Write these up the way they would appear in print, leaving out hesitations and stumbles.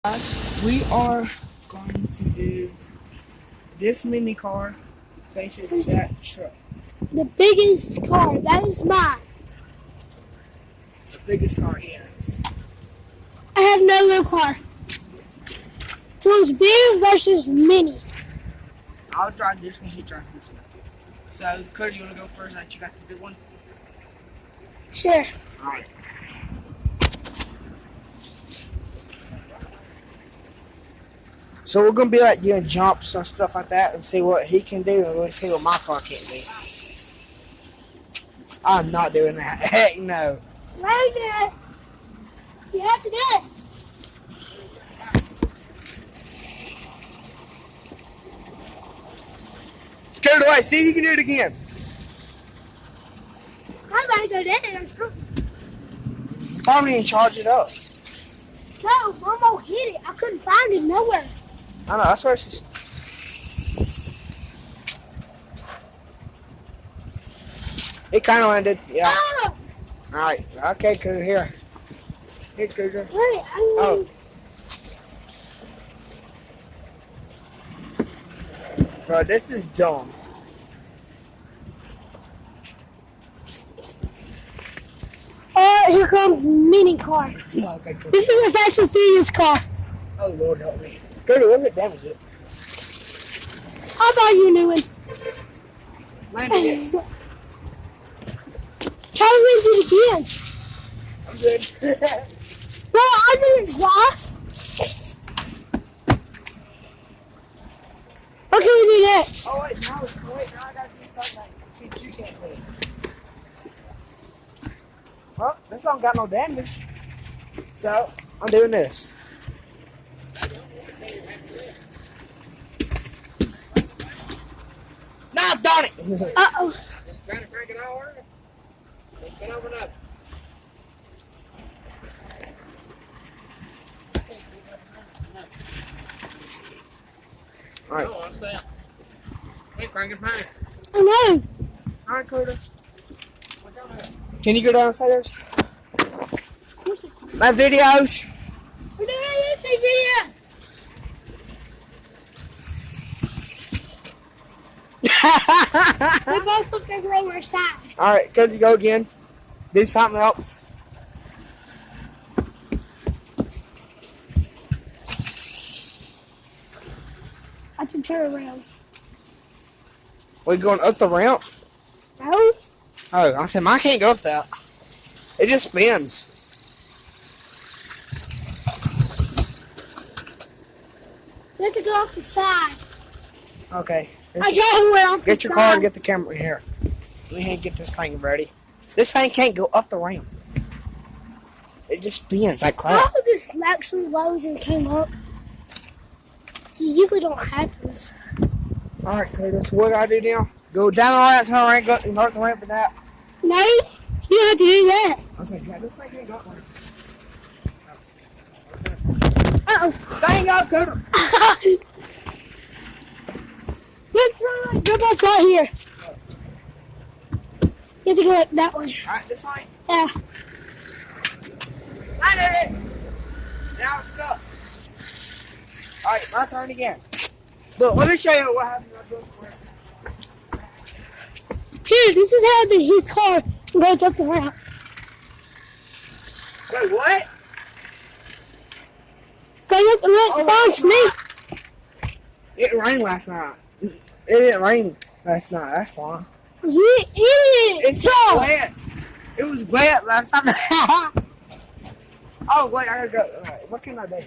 Guys, we are going to do this mini car faces that truck. The biggest car, that is mine. The biggest car he has. I have no little car. So it's big versus mini. I'll drive this one, he drives this one. So, Cody, you want to go first? Like, you got the big one? Sure. Alright. So we're gonna be like doing jumps and stuff like that and see what he can do and we'll see what my car can do. I'm not doing that. Heck no. Right there. You have to do it. Scared away, see if you can do it again. I'm about to go there. Probably didn't charge it up. No, Mom won't hit it. I couldn't find it nowhere. I know, I swear it's just... It kind of landed, yeah. Oh, Alright, okay, Cooter, here. Here, Cooter. wait, I Oh. Bro, this is dumb. Oh, here comes mini car. Okay, Cooter. This is a Fast and Furious car. Oh, Lord help me. Cooter, what if it damage it? I'll buy you a new one. Landed it. Try to read it again. I'm good. Bro, I need glass. What can we do next? Oh, wait, now I gotta do something like, see what you can't do. Well, this don't got no damage. So, I'm doing this. Nah, darn it! Uh-oh. Trying to crank it out, or it's been opened up. Alright. No, I'm saying. Hey, crank it fine. I know. Alright, Cooter. Can you go downstairs? My videos. We're doing a YouTube video. We both look over on our side. Alright, Cody, go again. Do something else. I can turn around. We going up the ramp? No? Oh, I said mine can't go up that. It just spins. We have to go off the side. Okay. I got to went off the Get your side. car and get the camera here. We need to get this thing ready. This thing can't go up the ramp. It just spins like I crap. hope this actually rose and came up. It usually don't happen. Alright, Curtis, what I gotta do now? Go down the ramp, turn around, go and start the ramp with that. No, you don't have to do that. I was like, yeah, this thing can't go up the ramp. Uh-oh. Dang up, Curtis! Let's jump off right here. You have to go like that way. Alright, this way. Yeah. I did it! Now it's stuck. Alright, my turn again. Look, let me show you what happens when I go up the ramp. Here, this is how his car goes up the ramp. Wait, what? Goes up the ramp. Follow me. It rained last night. It didn't rain last night, that's why. You idiot. It's So, wet. It was wet last time. Oh, wait, I gotta go. Alright, what can I do?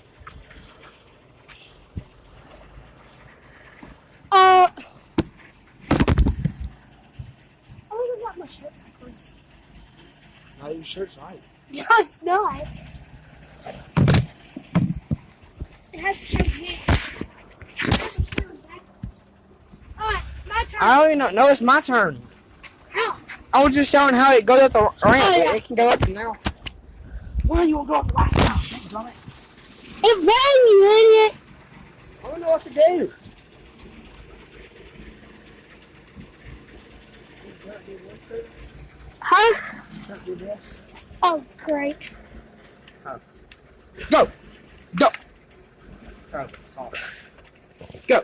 I got my shirt backwards. No, your shirt's right. No, it's not. It has to come here. Alright, my turn. I don't even know. No, it's my turn. How? I was just showing how it goes up the ramp. Oh, yeah. It can go up now. Why you won't go up the ramp now? Damn it. It rang, you idiot. I don't know what to do. Huh? Can't do this. Oh, great. Go! Go! Oh, it's off. Go.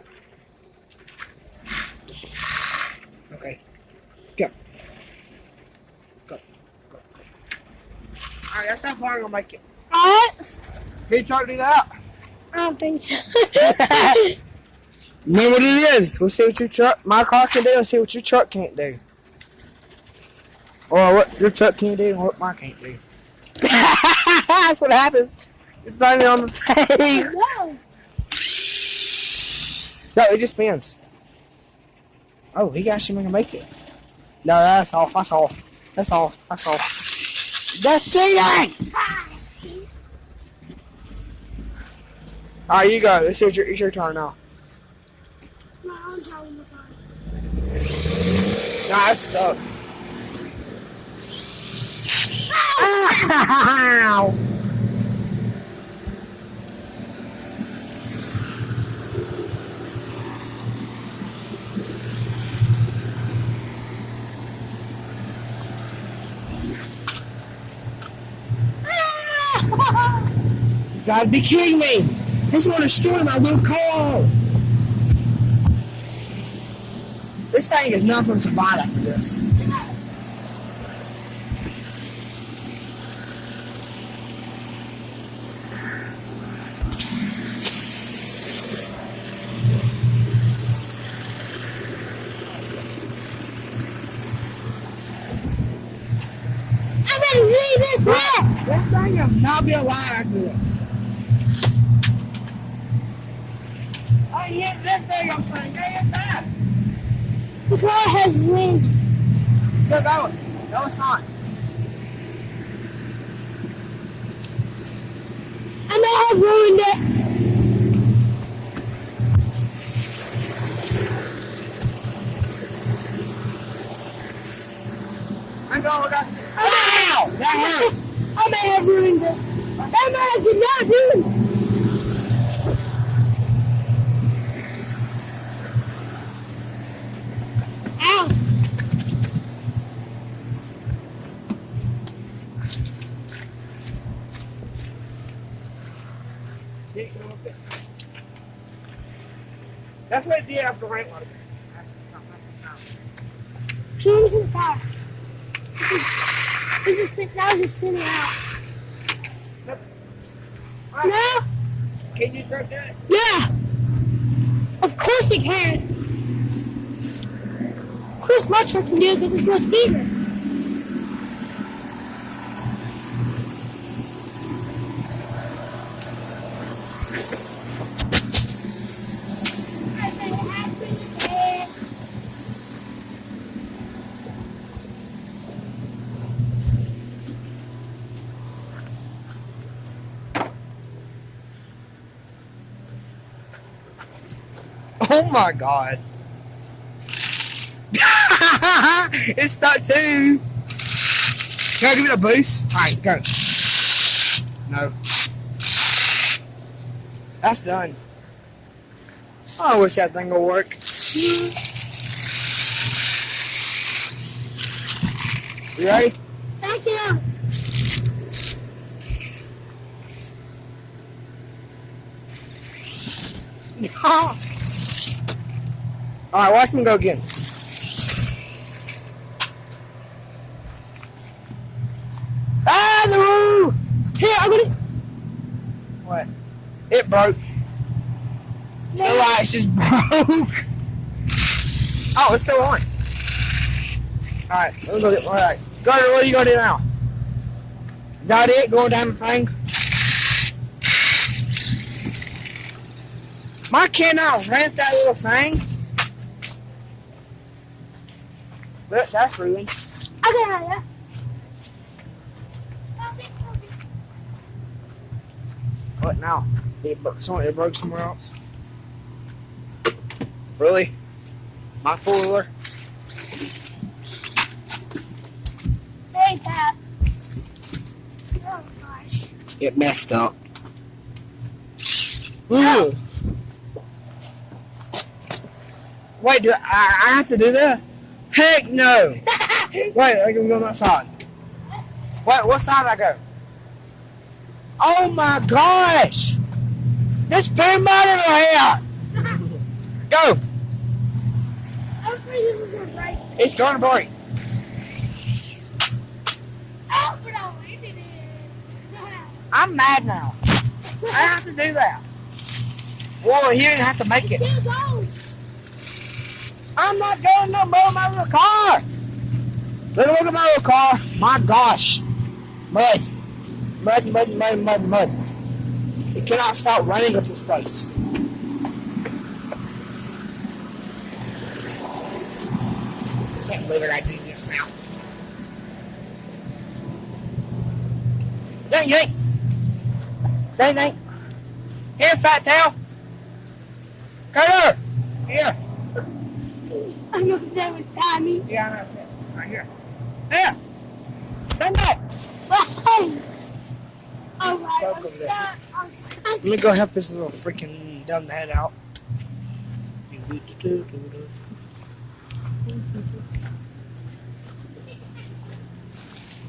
Okay. Go. Go. Go. Alright, that's how far I'm gonna make it. Alright. Can you try to do that? I don't think so. Know what it is. We'll see what your truck, my car can do, and see what your truck can't do. Or what your truck can do and what mine can't do. That's what happens. It's not even on the thing. No. No, it just spins. Oh, he actually gonna make it. No, that's off. That's off. That's off. That's off. That's cheating! Alright, you go. Let's see what it's your turn now. Nah, it's stuck. Ow! You gotta be kidding me! This is gonna destroy my little car! This thing is not gonna survive after this. I'm gonna leave this way. This thing will not be alive after this. I hit this thing, I'm saying, hey, it's that! The car has wings. Still going. No, it's not. I may have ruined it. I'm going with that. Ow! That hurt. I may have ruined it. That man did not ruin it. Ow. That's what it did after the rain water. Change the tire. Now it's just spinning out. No? Can you start doing it? Yeah. Of course it can. Of course my truck can do it because it's much bigger. Oh my god. It's stuck too. Can I give it a boost? Alright, go. No. That's done. I wish that thing would work. You ready? Back it up. Alright, watch me go again. Ah, the roof! Here, I'm gonna. What? It broke. The lights just broke. Oh, it's still on. Alright, let me go get alright. Go, what are you gonna do now? Is that it? Going down the thing? Why can't I rent that little thing? But that's ruined. Okay, yeah. What now? It broke somewhere else. Really? My four-wheeler? Hey, Pat. Oh, gosh. It messed up. Ooh. Wait, do I have to do this? Heck no! Wait, I can go on that side. Wait, what side do I go? Oh my gosh! This beer mud in my hair. Go. I'm afraid this is gonna break. It's going to break. Oh, but I'll leave it in. I'm mad now. I have to do that. Well, he didn't have to make it. Still going. I'm not going no more in my little car. Look at my little car. My gosh. Mud. Mud, mud, mud, mud, mud. It cannot stop running up this place. Can't believe it, I do this now. Yank, yank. Say yank. Here, fat tail. Come here. Here. I'm up there with Tommy. Yeah, that's it. Right here. Here. Stand back. Alright, Welcome I'm there. stuck. I'm stuck. Let me go help this little freaking dumb head out.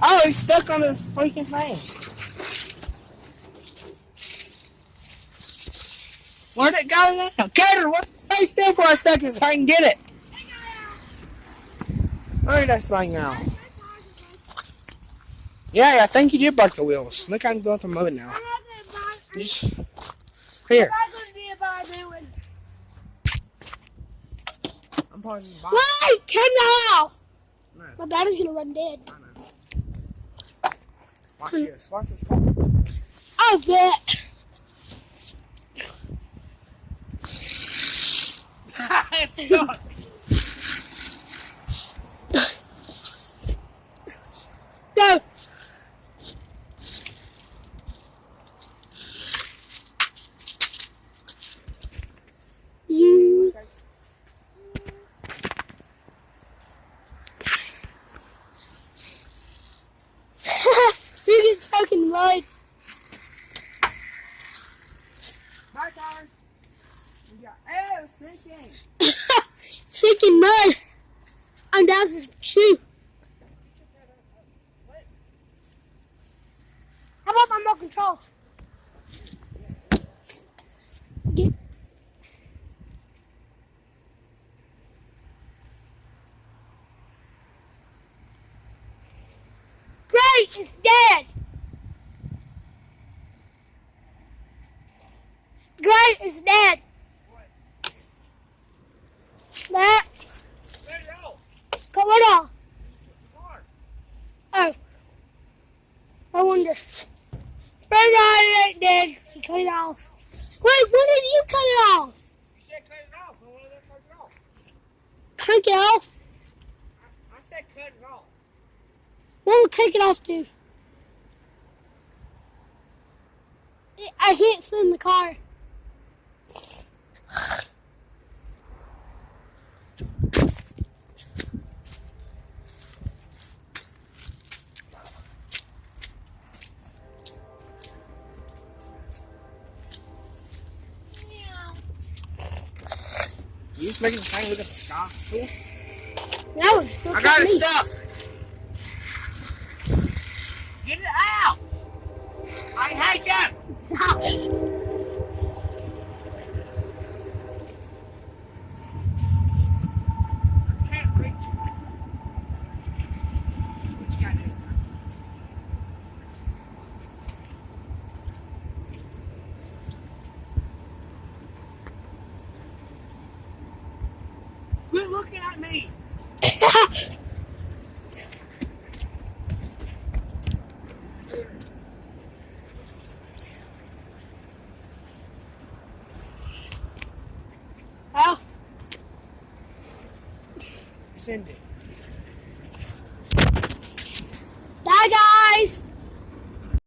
Oh, he's stuck on this freaking thing. Where'd it go now? Carter, stay still for a second so I can get it. Where'd that thing now? Yeah, I think you did break the wheels. Look, I'm going through mud now. Just, here. I'm probably just buying. Wait! Turn that off! No. My battery's gonna run dead. I know. Watch this. Watch this. I bet. Go! Use. You get stuck in mud. Bye, Tyler. We got sinking. Sinking mud. I'm down to shoe. How about my remote control? Get. Great, it's dead. Great, it's dead. That. Let it go. Cut it off. Car. Oh. I wonder. Right now it ain't dead. He cut it off. Wait, when did you cut it off? You said cut it off. I want to cut it off. Crank it off? I said cut it off. What would crank it off to? I can't sit in the car. You just making a tiny look at the sky. Cool. That was I got it stuck. Get it out. I hate you. I can't reach it. What you gotta do? Quit looking at me. Oh, Send it. bye guys.